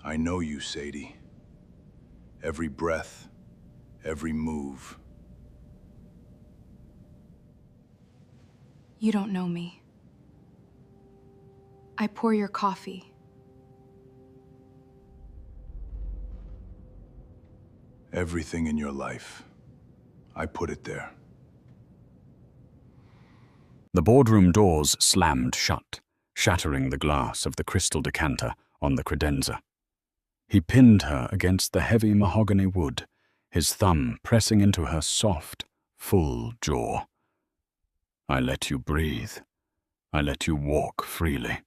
I know you, Sadie. Every breath, every move. You don't know me. I pour your coffee. Everything in your life. I put it there. The boardroom doors slammed shut, shattering the glass of the crystal decanter on the credenza. He pinned her against the heavy mahogany wood, his thumb pressing into her soft, full jaw. I let you breathe. I let you walk freely,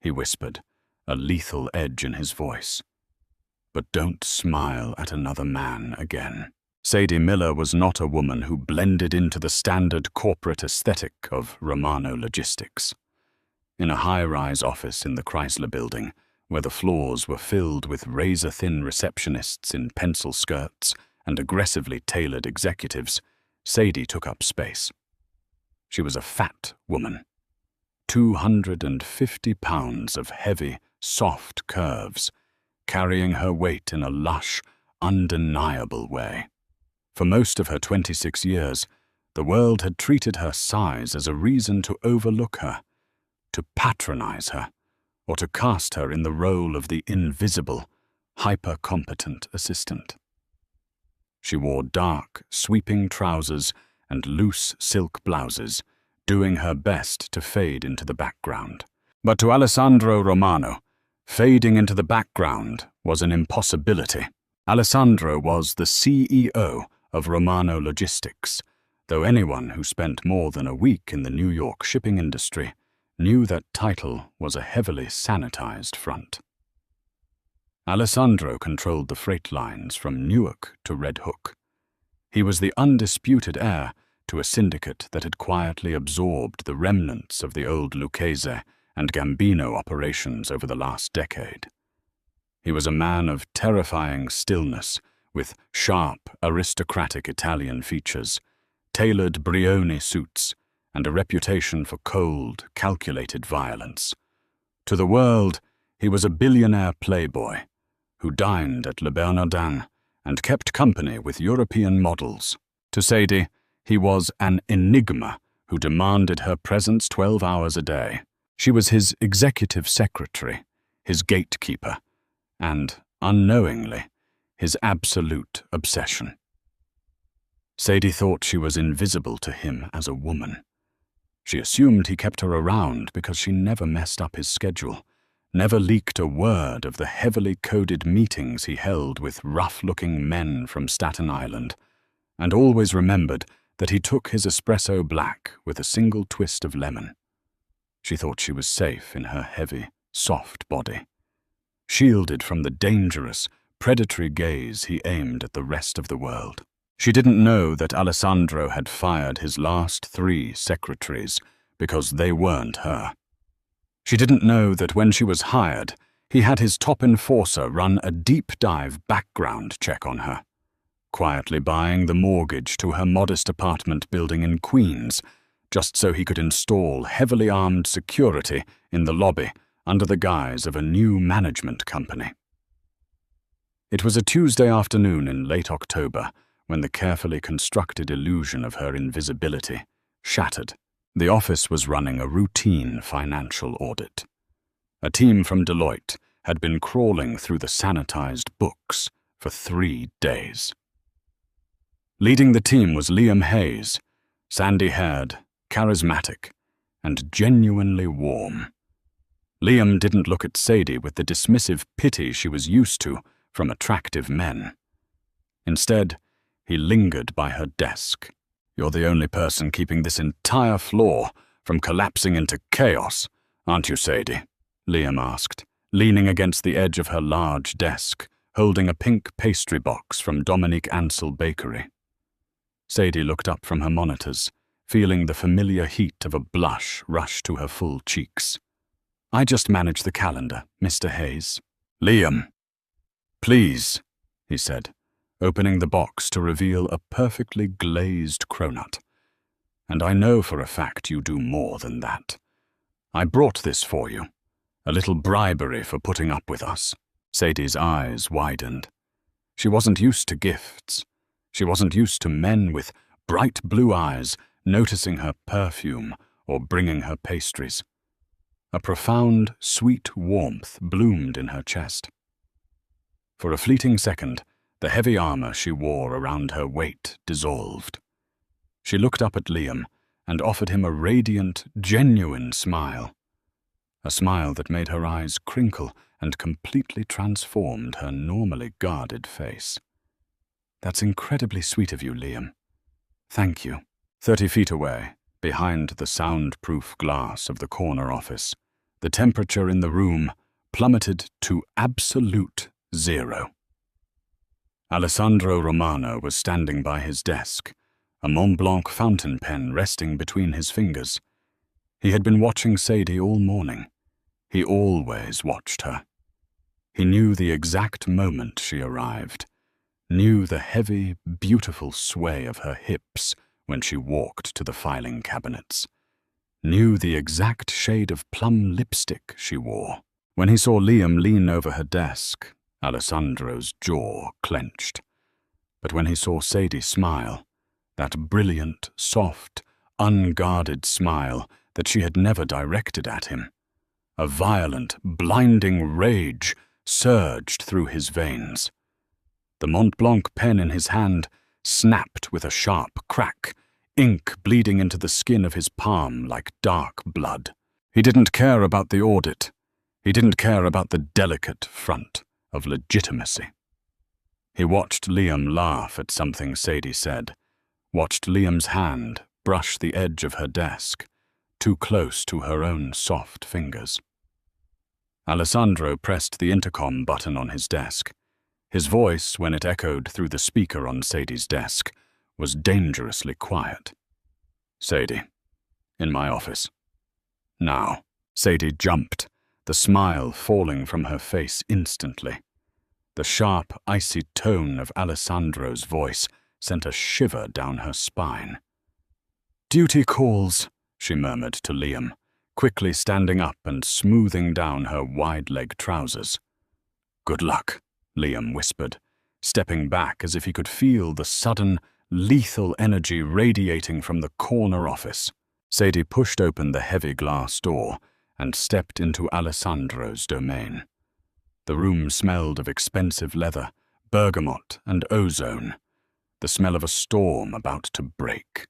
he whispered, a lethal edge in his voice. But don't smile at another man again. Sadie Miller was not a woman who blended into the standard corporate aesthetic of Romano Logistics. In a high-rise office in the Chrysler Building, where the floors were filled with razor-thin receptionists in pencil skirts and aggressively tailored executives, Sadie took up space. She was a fat woman. 250 pounds of heavy, soft curves, carrying her weight in a lush, undeniable way. For most of her 26 years, the world had treated her size as a reason to overlook her, to patronize her, or to cast her in the role of the invisible, hyper-competent assistant. She wore dark, sweeping trousers and loose silk blouses, doing her best to fade into the background. But to Alessandro Romano, fading into the background was an impossibility. Alessandro was the CEO of Romano Logistics, though anyone who spent more than a week in the New York shipping industry knew that title was a heavily sanitized front. Alessandro controlled the freight lines from Newark to Red Hook. He was the undisputed heir to a syndicate that had quietly absorbed the remnants of the old Lucchese and Gambino operations over the last decade. He was a man of terrifying stillness, with sharp, aristocratic Italian features, tailored Brioni suits, and a reputation for cold, calculated violence. To the world, he was a billionaire playboy who dined at Le Bernardin and kept company with European models. To Sadie, he was an enigma who demanded her presence 12 hours a day. She was his executive secretary, his gatekeeper, and, unknowingly, his absolute obsession. Sadie thought she was invisible to him as a woman. She assumed he kept her around because she never messed up his schedule, never leaked a word of the heavily coded meetings he held with rough-looking men from Staten Island, and always remembered that he took his espresso black with a single twist of lemon. She thought she was safe in her heavy, soft body, shielded from the dangerous, predatory gaze he aimed at the rest of the world. She didn't know that Alessandro had fired his last 3 secretaries because they weren't her. She didn't know that when she was hired, he had his top enforcer run a deep-dive background check on her, quietly buying the mortgage to her modest apartment building in Queens, just so he could install heavily armed security in the lobby under the guise of a new management company. It was a Tuesday afternoon in late October when the carefully constructed illusion of her invisibility shattered. The office was running a routine financial audit. A team from Deloitte had been crawling through the sanitized books for 3 days. Leading the team was Liam Hayes, sandy-haired, charismatic, and genuinely warm. Liam didn't look at Sadie with the dismissive pity she was used to from attractive men. Instead, he lingered by her desk. "You're the only person keeping this entire floor from collapsing into chaos, aren't you, Sadie?" Liam asked, leaning against the edge of her large desk, holding a pink pastry box from Dominique Ansel Bakery. Sadie looked up from her monitors, feeling the familiar heat of a blush rush to her full cheeks. "I just manage the calendar, Mr. Hayes." "Liam, please," he said, opening the box to reveal a perfectly glazed cronut. "And I know for a fact you do more than that. I brought this for you, a little bribery for putting up with us." Sadie's eyes widened. She wasn't used to gifts. She wasn't used to men with bright blue eyes noticing her perfume or bringing her pastries. A profound, sweet warmth bloomed in her chest. For a fleeting second, the heavy armor she wore around her weight dissolved. She looked up at Liam and offered him a radiant, genuine smile. A smile that made her eyes crinkle and completely transformed her normally guarded face. "That's incredibly sweet of you, Liam. Thank you." 30 feet away, behind the soundproof glass of the corner office, the temperature in the room plummeted to absolute 0. Alessandro Romano was standing by his desk, a Mont Blanc fountain pen resting between his fingers. He had been watching Sadie all morning. He always watched her. He knew the exact moment she arrived, knew the heavy, beautiful sway of her hips when she walked to the filing cabinets, knew the exact shade of plum lipstick she wore. When he saw Liam lean over her desk, Alessandro's jaw clenched. But when he saw Sadie smile, that brilliant, soft, unguarded smile that she had never directed at him, a violent, blinding rage surged through his veins. The Mont Blanc pen in his hand snapped with a sharp crack, ink bleeding into the skin of his palm like dark blood. He didn't care about the audit. He didn't care about the delicate front of legitimacy. He watched Liam laugh at something Sadie said, watched Liam's hand brush the edge of her desk, too close to her own soft fingers. Alessandro pressed the intercom button on his desk. His voice, when it echoed through the speaker on Sadie's desk, was dangerously quiet. "Sadie, in my office. Now." Sadie jumped, the smile falling from her face instantly. The sharp, icy tone of Alessandro's voice sent a shiver down her spine. "Duty calls," she murmured to Liam, quickly standing up and smoothing down her wide-leg trousers. "Good luck," Liam whispered, stepping back as if he could feel the sudden, lethal energy radiating from the corner office. Sadie pushed open the heavy glass door and stepped into Alessandro's domain. The room smelled of expensive leather, bergamot, and ozone, the smell of a storm about to break.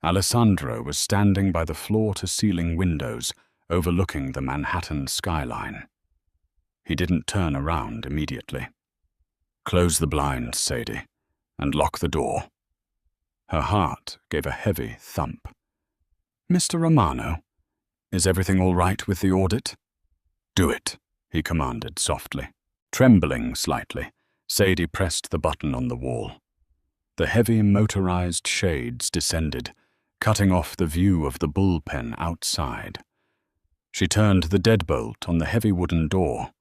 Alessandro was standing by the floor-to-ceiling windows overlooking the Manhattan skyline. He didn't turn around immediately. "Close the blinds, Sadie, and lock the door." Her heart gave a heavy thump. "Mr. Romano, is everything all right with the audit?" "Do it," he commanded softly. Trembling slightly, Sadie pressed the button on the wall. The heavy motorized shades descended, cutting off the view of the bullpen outside. She turned the deadbolt on the heavy wooden door.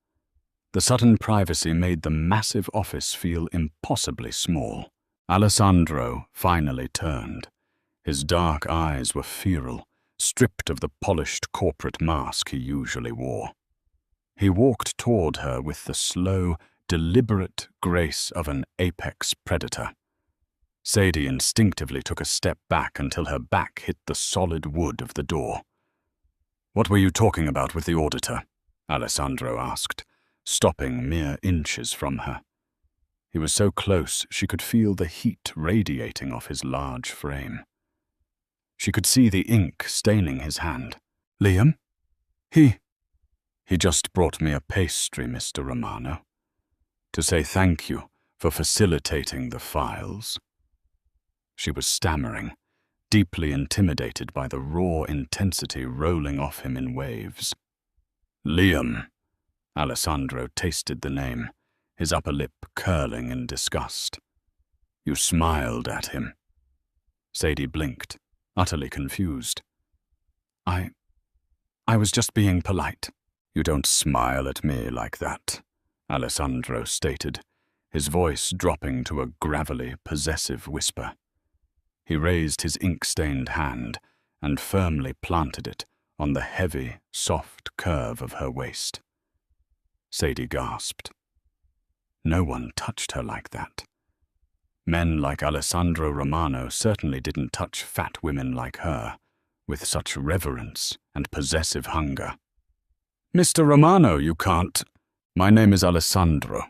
The sudden privacy made the massive office feel impossibly small. Alessandro finally turned. His dark eyes were feral, stripped of the polished corporate mask he usually wore. He walked toward her with the slow, deliberate grace of an apex predator. Sadie instinctively took a step back until her back hit the solid wood of the door. "What were you talking about with the auditor?" Alessandro asked, stopping mere inches from her. He was so close she could feel the heat radiating off his large frame. She could see the ink staining his hand. "Liam? He just brought me a pastry, Mr. Romano, to say thank you for facilitating the files." She was stammering, deeply intimidated by the raw intensity rolling off him in waves. "Liam." Alessandro tasted the name, his upper lip curling in disgust. "You smiled at him." Sadie blinked, utterly confused. I was just being polite." "You don't smile at me like that," Alessandro stated, his voice dropping to a gravelly, possessive whisper. He raised his ink-stained hand and firmly planted it on the heavy, soft curve of her waist. Sadie gasped. No one touched her like that. Men like Alessandro Romano certainly didn't touch fat women like her, with such reverence and possessive hunger. "Mr. Romano, you can't—" "My name is Alessandro,"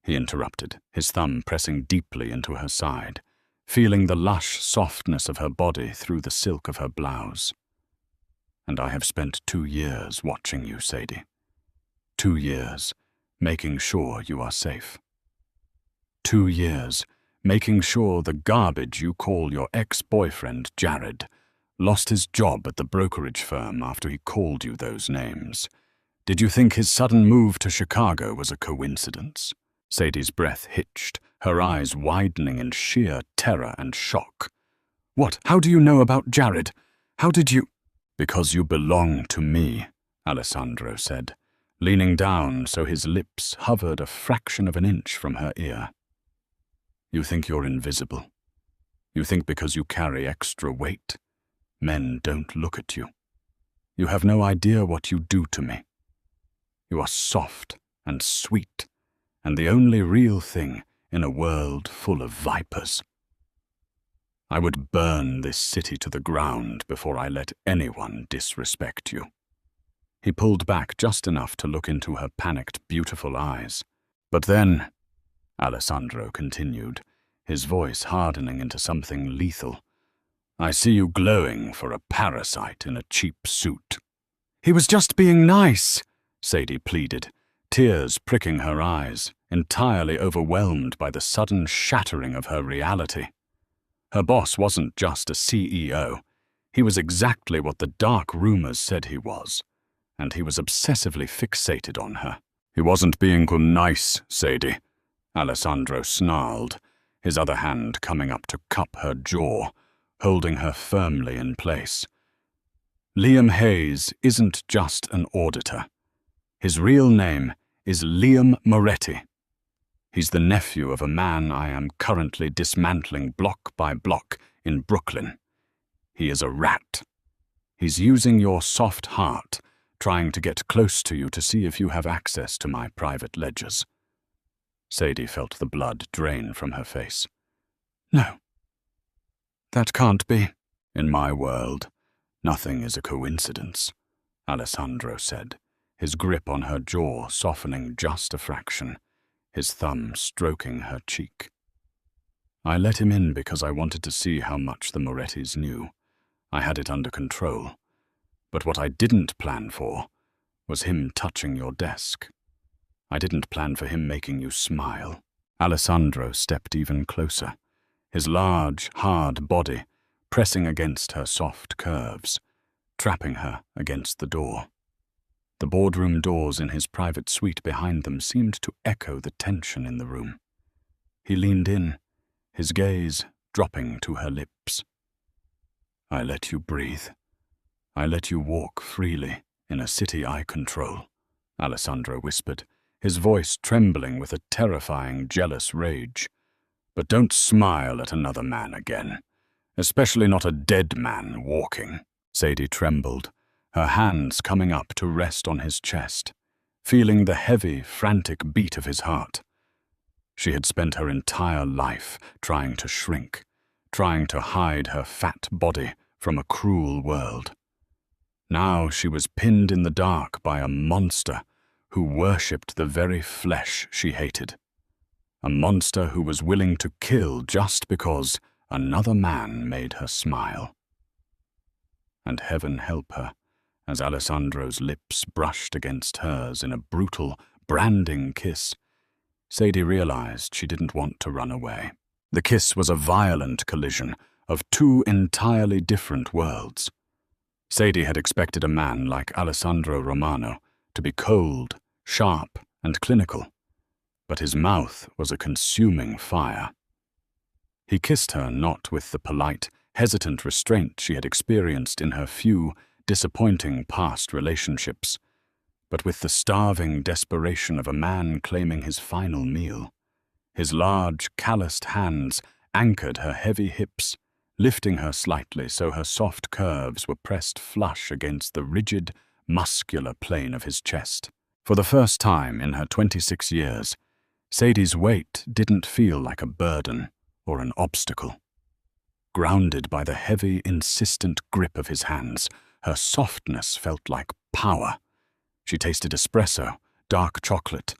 he interrupted, his thumb pressing deeply into her side, feeling the lush softness of her body through the silk of her blouse. "And I have spent 2 years watching you, Sadie. 2 years, making sure you are safe. 2 years, making sure the garbage you call your ex-boyfriend, Jared, lost his job at the brokerage firm after he called you those names. Did you think his sudden move to Chicago was a coincidence?" Sadie's breath hitched, her eyes widening in sheer terror and shock. "What? How do you know about Jared? How did you—" "Because you belong to me," Alessandro said, leaning down so his lips hovered a fraction of an inch from her ear. "You think you're invisible. You think because you carry extra weight, men don't look at you. You have no idea what you do to me. You are soft and sweet, and the only real thing in a world full of vipers. I would burn this city to the ground before I let anyone disrespect you." He pulled back just enough to look into her panicked, beautiful eyes. "But then," Alessandro continued, his voice hardening into something lethal, "I see you glowing for a parasite in a cheap suit." "He was just being nice," Sadie pleaded, tears pricking her eyes, entirely overwhelmed by the sudden shattering of her reality. Her boss wasn't just a CEO. He was exactly what the dark rumors said he was, and he was obsessively fixated on her. "He wasn't being nice, Sadie," Alessandro snarled, his other hand coming up to cup her jaw, holding her firmly in place. "Liam Hayes isn't just an auditor. His real name is Liam Moretti. He's the nephew of a man I am currently dismantling block by block in Brooklyn. He is a rat. He's using your soft heart, trying to get close to you to see if you have access to my private ledgers." Sadie felt the blood drain from her face. "No. That can't be." "In my world, nothing is a coincidence," Alessandro said, his grip on her jaw softening just a fraction, his thumb stroking her cheek. "I let him in because I wanted to see how much the Morettis knew. I had it under control. But what I didn't plan for was him touching your desk. I didn't plan for him making you smile." Alessandro stepped even closer, his large, hard body pressing against her soft curves, trapping her against the door. The boardroom doors in his private suite behind them seemed to echo the tension in the room. He leaned in, his gaze dropping to her lips. "I let you breathe. I let you walk freely in a city I control," Alessandro whispered, his voice trembling with a terrifying, jealous rage. "But don't smile at another man again, especially not a dead man walking." Sadie trembled, her hands coming up to rest on his chest, feeling the heavy, frantic beat of his heart. She had spent her entire life trying to shrink, trying to hide her fat body from a cruel world. Now she was pinned in the dark by a monster who worshipped the very flesh she hated. A monster who was willing to kill just because another man made her smile. And heaven help her, as Alessandro's lips brushed against hers in a brutal, branding kiss, Sadie realized she didn't want to run away. The kiss was a violent collision of 2 entirely different worlds. Sadie had expected a man like Alessandro Romano to be cold, sharp, and clinical, but his mouth was a consuming fire. He kissed her not with the polite, hesitant restraint she had experienced in her few, disappointing past relationships, but with the starving desperation of a man claiming his final meal. His large, calloused hands anchored her heavy hips, lifting her slightly so her soft curves were pressed flush against the rigid, muscular plane of his chest. For the first time in her 26 years, Sadie's weight didn't feel like a burden or an obstacle. Grounded by the heavy, insistent grip of his hands, her softness felt like power. She tasted espresso, dark chocolate,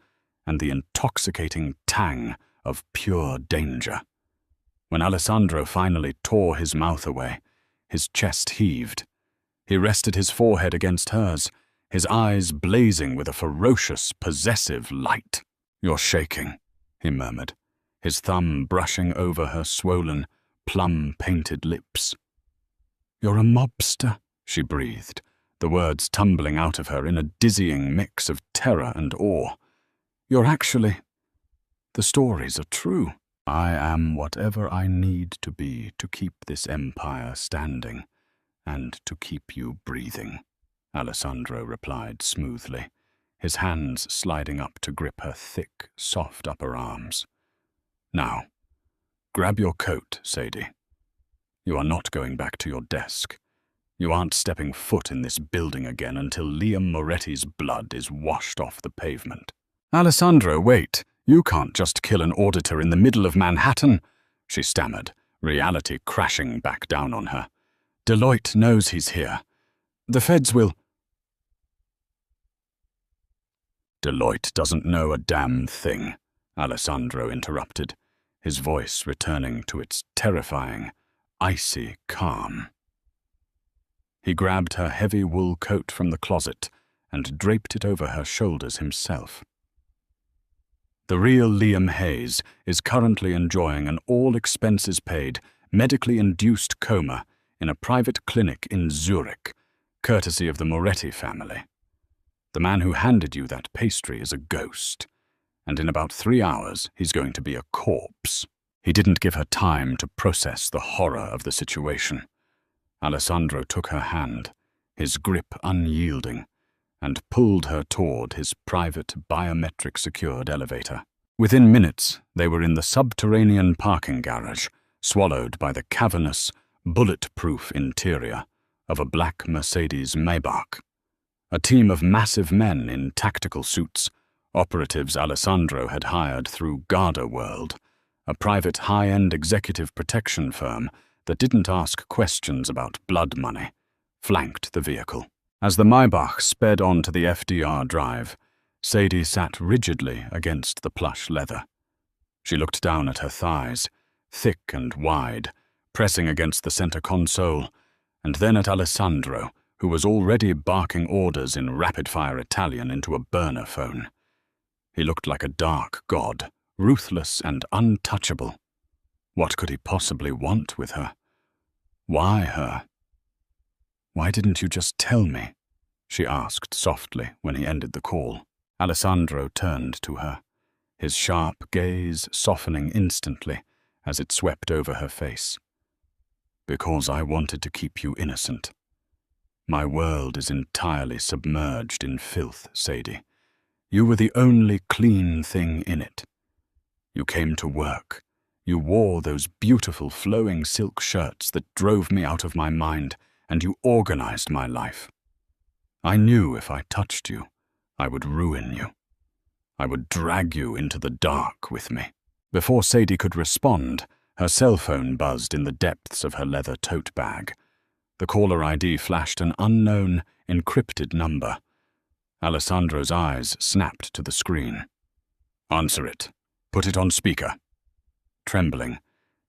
and the intoxicating tang of pure danger. When Alessandro finally tore his mouth away, his chest heaved. He rested his forehead against hers, his eyes blazing with a ferocious, possessive light. "You're shaking," he murmured, his thumb brushing over her swollen, plum-painted lips. "You're a mobster," she breathed, the words tumbling out of her in a dizzying mix of terror and awe. "You're actually... The stories are true. I am whatever I need to be to keep this empire standing and to keep you breathing," Alessandro replied smoothly, his hands sliding up to grip her thick, soft upper arms. "Now, grab your coat, Sadie. You are not going back to your desk. You aren't stepping foot in this building again until Liam Moretti's blood is washed off the pavement." "Alessandro, wait. You can't just kill an auditor in the middle of Manhattan," she stammered, reality crashing back down on her. "Deloitte knows he's here. The feds will—" "Deloitte doesn't know a damn thing," Alessandro interrupted, his voice returning to its terrifying, icy calm. He grabbed her heavy wool coat from the closet and draped it over her shoulders himself. "The real Liam Hayes is currently enjoying an all-expenses-paid, medically-induced coma in a private clinic in Zurich, courtesy of the Moretti family. The man who handed you that pastry is a ghost, and in about 3 hours he's going to be a corpse." He didn't give her time to process the horror of the situation. Alessandro took her hand, his grip unyielding, and pulled her toward his private, biometric-secured elevator. Within minutes, they were in the subterranean parking garage, swallowed by the cavernous, bulletproof interior of a black Mercedes Maybach. A team of massive men in tactical suits, operatives Alessandro had hired through Garda World, a private high-end executive protection firm that didn't ask questions about blood money, flanked the vehicle. As the Maybach sped onto the FDR drive, Sadie sat rigidly against the plush leather. She looked down at her thighs, thick and wide, pressing against the center console, and then at Alessandro, who was already barking orders in rapid-fire Italian into a burner phone. He looked like a dark god, ruthless and untouchable. What could he possibly want with her? Why her? "Why didn't you just tell me?" she asked softly when he ended the call. Alessandro turned to her, his sharp gaze softening instantly as it swept over her face. "Because I wanted to keep you innocent. My world is entirely submerged in filth, Sadie. You were the only clean thing in it. You came to work. You wore those beautiful flowing silk shirts that drove me out of my mind, and you organized my life. I knew if I touched you, I would ruin you. I would drag you into the dark with me." Before Sadie could respond, her cell phone buzzed in the depths of her leather tote bag. The caller ID flashed an unknown, encrypted number. Alessandro's eyes snapped to the screen. "Answer it. Put it on speaker." Trembling,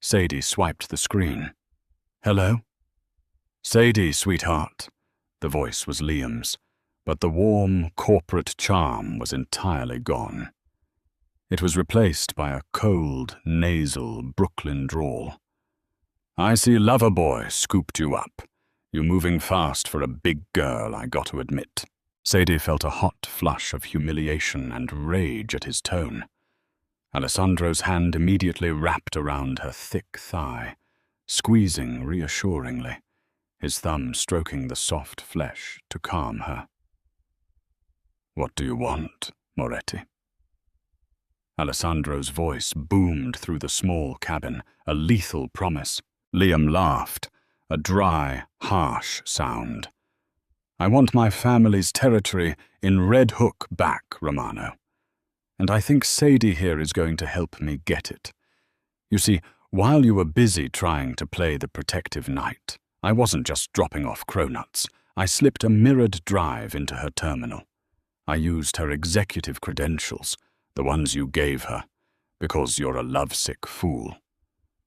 Sadie swiped the screen. "Hello?" "Sadie, sweetheart." The voice was Liam's, but the warm, corporate charm was entirely gone. It was replaced by a cold, nasal Brooklyn drawl. "I see Loverboy scooped you up. You're moving fast for a big girl, I got to admit." Sadie felt a hot flush of humiliation and rage at his tone. Alessandro's hand immediately wrapped around her thick thigh, squeezing reassuringly, his thumb stroking the soft flesh to calm her. "What do you want, Moretti?" Alessandro's voice boomed through the small cabin, a lethal promise. Liam laughed, a dry, harsh sound. I want my family's territory in Red Hook back, Romano. And I think Sadie here is going to help me get it. You see, while you were busy trying to play the protective knight, I wasn't just dropping off cronuts. I slipped a mirrored drive into her terminal. I used her executive credentials, the ones you gave her, because you're a lovesick fool,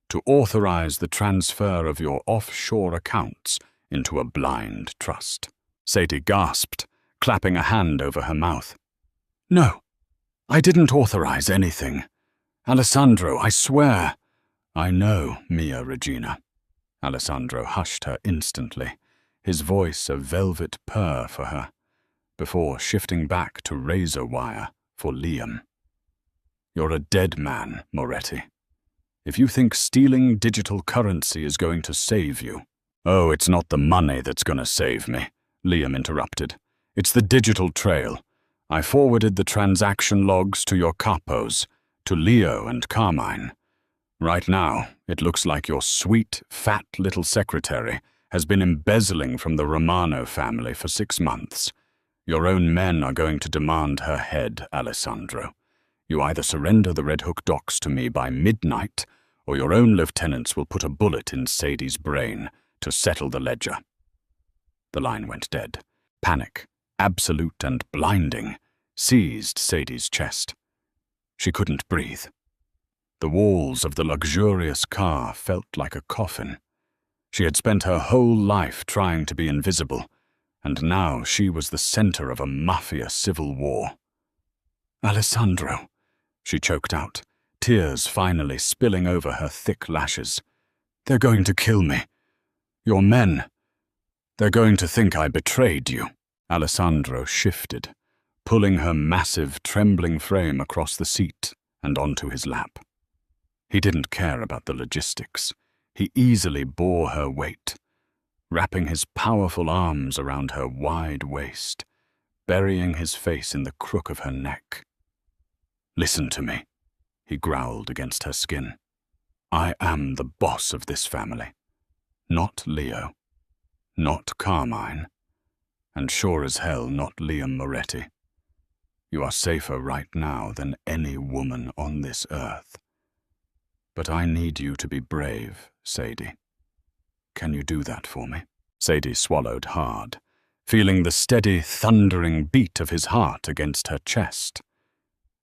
to authorize the transfer of your offshore accounts into a blind trust. Sadie gasped, clapping a hand over her mouth. No, I didn't authorize anything. Alessandro, I swear. I know, Mia Regina. Alessandro hushed her instantly, his voice a velvet purr for her, before shifting back to razor wire for Liam. You're a dead man, Moretti. If you think stealing digital currency is going to save you— Oh, it's not the money that's going to save me, Liam interrupted. It's the digital trail. I forwarded the transaction logs to your capos, to Leo and Carmine. Right now, it looks like your sweet, fat little secretary has been embezzling from the Romano family for 6 months. Your own men are going to demand her head, Alessandro. You either surrender the Red Hook docks to me by midnight, or your own lieutenants will put a bullet in Sadie's brain to settle the ledger. The line went dead. Panic, absolute and blinding, seized Sadie's chest. She couldn't breathe. The walls of the luxurious car felt like a coffin. She had spent her whole life trying to be invisible, and now she was the center of a Mafia civil war. Alessandro, she choked out, tears finally spilling over her thick lashes. They're going to kill me. Your men. They're going to think I betrayed you. Alessandro shifted, pulling her massive, trembling frame across the seat and onto his lap. He didn't care about the logistics. He easily bore her weight, wrapping his powerful arms around her wide waist, burying his face in the crook of her neck. Listen to me, he growled against her skin. I am the boss of this family. Not Leo. Not Carmine. And sure as hell not Liam Moretti. You are safer right now than any woman on this earth. But I need you to be brave, Sadie. Can you do that for me? Sadie swallowed hard, feeling the steady, thundering beat of his heart against her chest.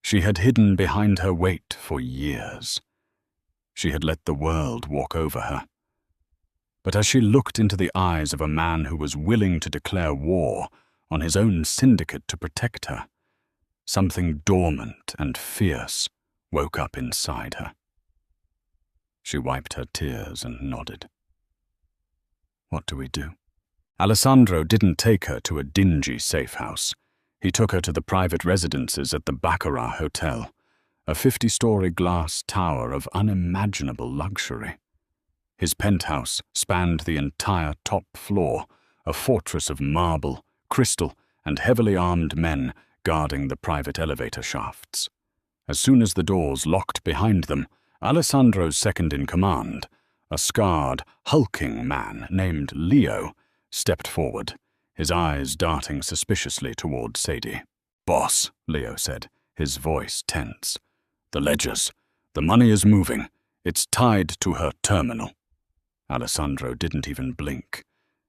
She had hidden behind her weight for years. She had let the world walk over her. But as she looked into the eyes of a man who was willing to declare war on his own syndicate to protect her, something dormant and fierce woke up inside her. She wiped her tears and nodded. What do we do? Alessandro didn't take her to a dingy safe house. He took her to the private residences at the Baccarat Hotel, a 50-story glass tower of unimaginable luxury. His penthouse spanned the entire top floor, a fortress of marble, crystal, and heavily armed men guarding the private elevator shafts. As soon as the doors locked behind them, Alessandro's second-in-command, a scarred, hulking man named Leo, stepped forward, his eyes darting suspiciously toward Sadie. Boss, Leo said, his voice tense. The ledgers. The money is moving. It's tied to her terminal. Alessandro didn't even blink.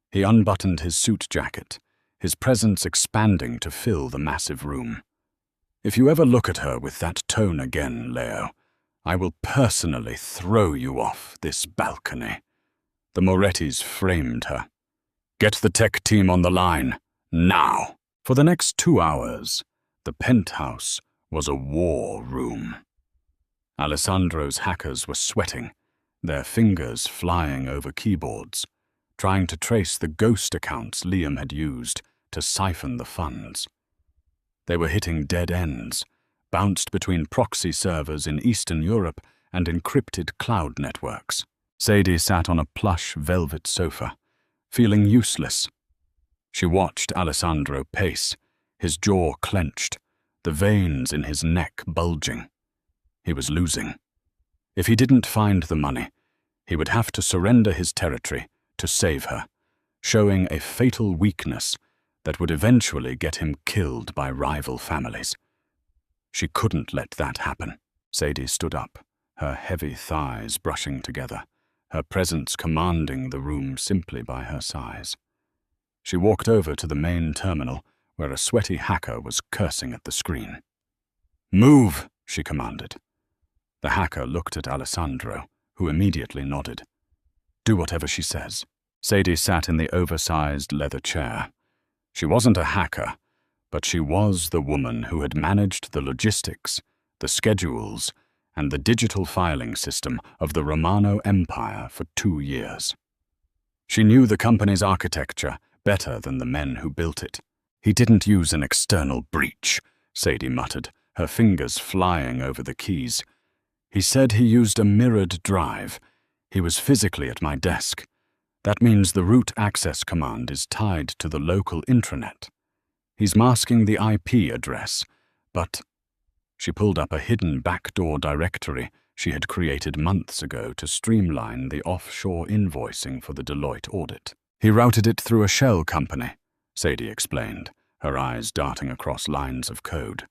He unbuttoned his suit jacket, his presence expanding to fill the massive room. If you ever look at her with that tone again, Leo, I will personally throw you off this balcony. The Morettis framed her. Get the tech team on the line, now. For the next 2 hours, the penthouse was a war room. Alessandro's hackers were sweating, their fingers flying over keyboards, trying to trace the ghost accounts Liam had used to siphon the funds. They were hitting dead ends, bounced between proxy servers in Eastern Europe and encrypted cloud networks. Sadie sat on a plush velvet sofa, feeling useless. She watched Alessandro pace, his jaw clenched, the veins in his neck bulging. He was losing. If he didn't find the money, he would have to surrender his territory to save her, showing a fatal weakness that would eventually get him killed by rival families. She couldn't let that happen. Sadie stood up, her heavy thighs brushing together, her presence commanding the room simply by her size. She walked over to the main terminal, where a sweaty hacker was cursing at the screen. "Move," she commanded. The hacker looked at Alessandro, who immediately nodded. "Do whatever she says." Sadie sat in the oversized leather chair. She wasn't a hacker, but she was the woman who had managed the logistics, the schedules, and the digital filing system of the Romano Empire for 2 years. She knew the company's architecture better than the men who built it. "He didn't use an external breach," Sadie muttered, her fingers flying over the keys. "He said he used a mirrored drive. He was physically at my desk. That means the root access command is tied to the local intranet. He's masking the IP address, but..." She pulled up a hidden backdoor directory she had created months ago to streamline the offshore invoicing for the Deloitte audit. "He routed it through a shell company," Sadie explained, her eyes darting across lines of code.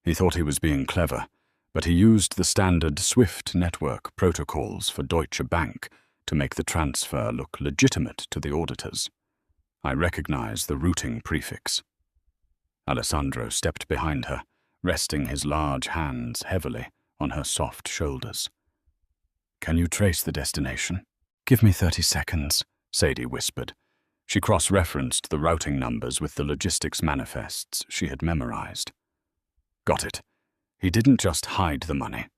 "He thought he was being clever, but he used the standard SWIFT network protocols for Deutsche Bank to make the transfer look legitimate to the auditors. I recognize the routing prefix." Alessandro stepped behind her, resting his large hands heavily on her soft shoulders. "Can you trace the destination?" "Give me 30 seconds, Sadie whispered. She cross-referenced the routing numbers with the logistics manifests she had memorized. "Got it. He didn't just hide the money.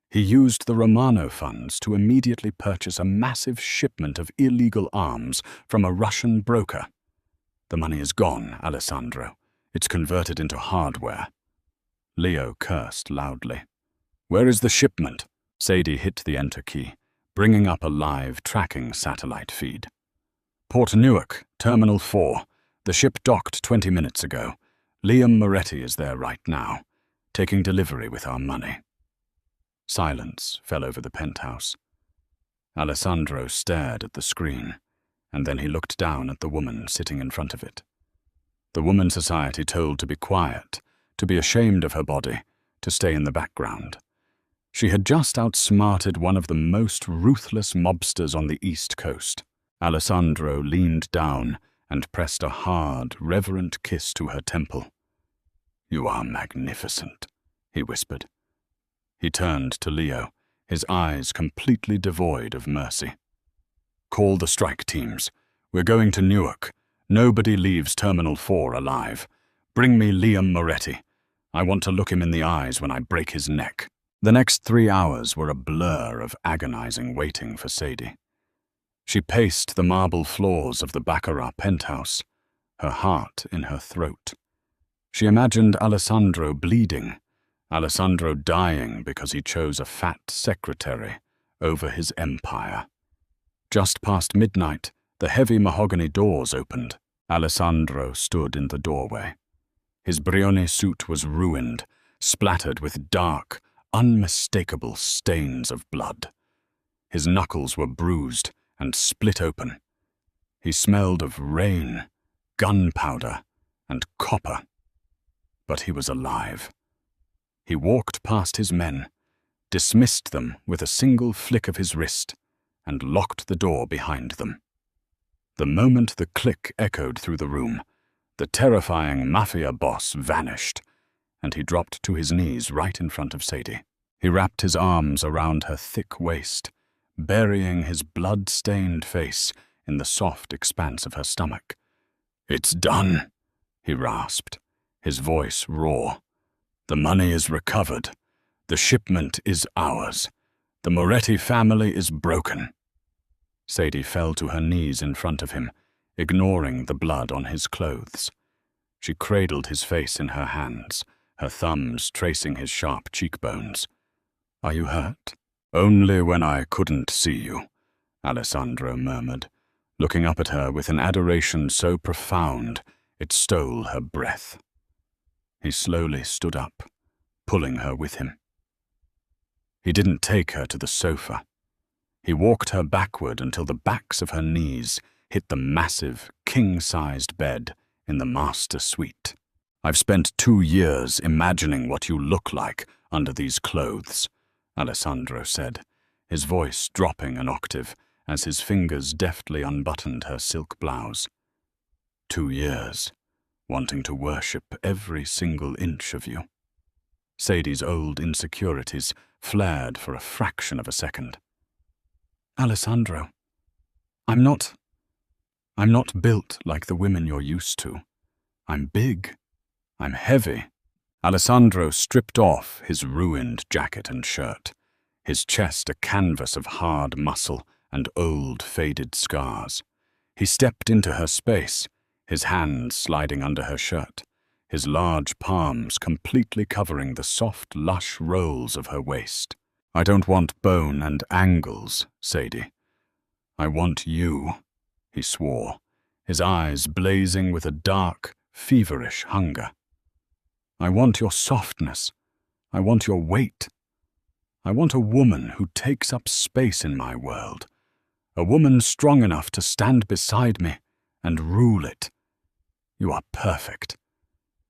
He used the Romano funds to immediately purchase a massive shipment of illegal arms from a Russian broker. The money is gone, Alessandro. It's converted into hardware." Leo cursed loudly. "Where is the shipment?" Sadie hit the enter key, bringing up a live tracking satellite feed. "Port Newark, Terminal 4. The ship docked 20 minutes ago. Liam Moretti is there right now, taking delivery with our money." Silence fell over the penthouse. Alessandro stared at the screen, and then he looked down at the woman sitting in front of it. The woman society told to be quiet, to be ashamed of her body, to stay in the background. She had just outsmarted one of the most ruthless mobsters on the East Coast. Alessandro leaned down and pressed a hard, reverent kiss to her temple. "You are magnificent," he whispered. He turned to Leo, his eyes completely devoid of mercy. "Call the strike teams. We're going to Newark. Nobody leaves Terminal 4 alive. Bring me Liam Moretti. I want to look him in the eyes when I break his neck." The next 3 hours were a blur of agonizing waiting for Sadie. She paced the marble floors of the Baccarat penthouse, her heart in her throat. She imagined Alessandro bleeding, Alessandro dying because he chose a fat secretary over his empire. Just past midnight, the heavy mahogany doors opened. Alessandro stood in the doorway. His Brioni suit was ruined, splattered with dark, unmistakable stains of blood. His knuckles were bruised and split open. He smelled of rain, gunpowder, and copper. But he was alive. He walked past his men, dismissed them with a single flick of his wrist, and locked the door behind them. The moment the click echoed through the room, the terrifying Mafia boss vanished, and he dropped to his knees right in front of Sadie. He wrapped his arms around her thick waist, burying his blood-stained face in the soft expanse of her stomach. "It's done," he rasped, his voice raw. "The money is recovered. The shipment is ours. The Moretti family is broken." Sadie fell to her knees in front of him, ignoring the blood on his clothes. She cradled his face in her hands, her thumbs tracing his sharp cheekbones. "Are you hurt?" "Only when I couldn't see you," Alessandro murmured, looking up at her with an adoration so profound it stole her breath. He slowly stood up, pulling her with him. He didn't take her to the sofa. He walked her backward until the backs of her knees hit the massive, king-sized bed in the master suite. I've spent 2 years imagining what you look like under these clothes, Alessandro said, his voice dropping an octave as his fingers deftly unbuttoned her silk blouse. 2 years, wanting to worship every single inch of you. Sadie's old insecurities flared for a fraction of a second. Alessandro, I'm not built like the women you're used to. I'm big. I'm heavy. Alessandro stripped off his ruined jacket and shirt, his chest a canvas of hard muscle and old faded scars. He stepped into her space, his hands sliding under her shirt, his large palms completely covering the soft, lush rolls of her waist. I don't want bone and angles, Sadie. I want you, he swore, his eyes blazing with a dark, feverish hunger. I want your softness. I want your weight. I want a woman who takes up space in my world, a woman strong enough to stand beside me and rule it. You are perfect.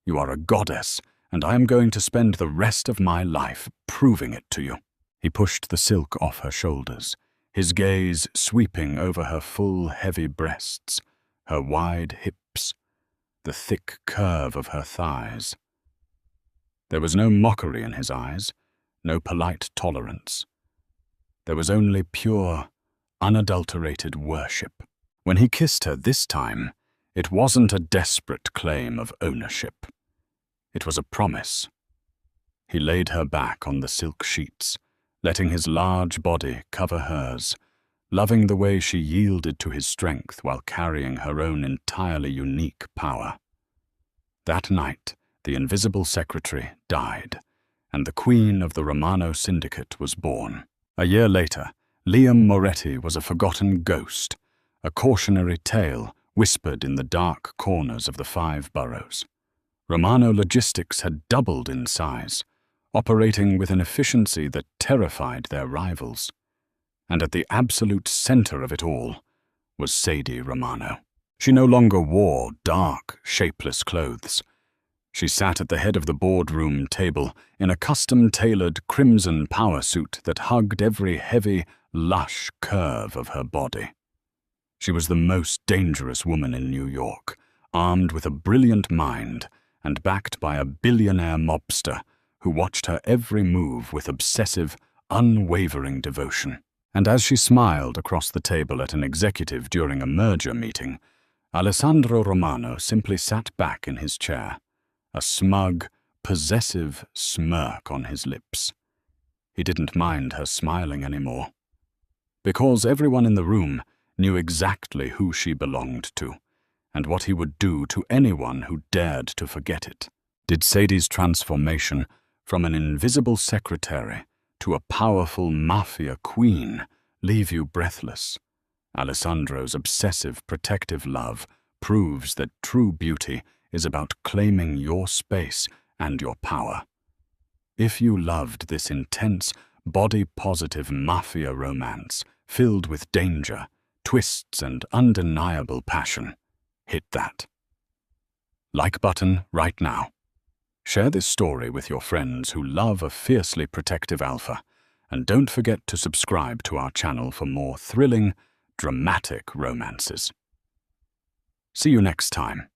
You are a goddess, and I am going to spend the rest of my life proving it to you. He pushed the silk off her shoulders, his gaze sweeping over her full, heavy breasts, her wide hips, the thick curve of her thighs. There was no mockery in his eyes, no polite tolerance. There was only pure, unadulterated worship. When he kissed her this time, it wasn't a desperate claim of ownership. It was a promise. He laid her back on the silk sheets, letting his large body cover hers, loving the way she yielded to his strength while carrying her own entirely unique power. That night, the invisible secretary died, and the queen of the Romano syndicate was born. A year later, Liam Moretti was a forgotten ghost, a cautionary tale whispered in the dark corners of the 5 boroughs. Romano Logistics had doubled in size, operating with an efficiency that terrified their rivals. And at the absolute center of it all was Sadie Romano. She no longer wore dark, shapeless clothes. She sat at the head of the boardroom table in a custom-tailored crimson power suit that hugged every heavy, lush curve of her body. She was the most dangerous woman in New York, armed with a brilliant mind and backed by a billionaire mobster who watched her every move with obsessive, unwavering devotion. And as she smiled across the table at an executive during a merger meeting, Alessandro Romano simply sat back in his chair, a smug, possessive smirk on his lips. He didn't mind her smiling anymore, because everyone in the room knew exactly who she belonged to, and what he would do to anyone who dared to forget it. Did Sadie's transformation from an invisible secretary to a powerful Mafia queen leave you breathless? Alessandro's obsessive, protective love proves that true beauty is about claiming your space and your power. If you loved this intense, body-positive Mafia romance filled with danger, twists, and undeniable passion, hit that like button right now. Share this story with your friends who love a fiercely protective alpha, and don't forget to subscribe to our channel for more thrilling, dramatic romances. See you next time.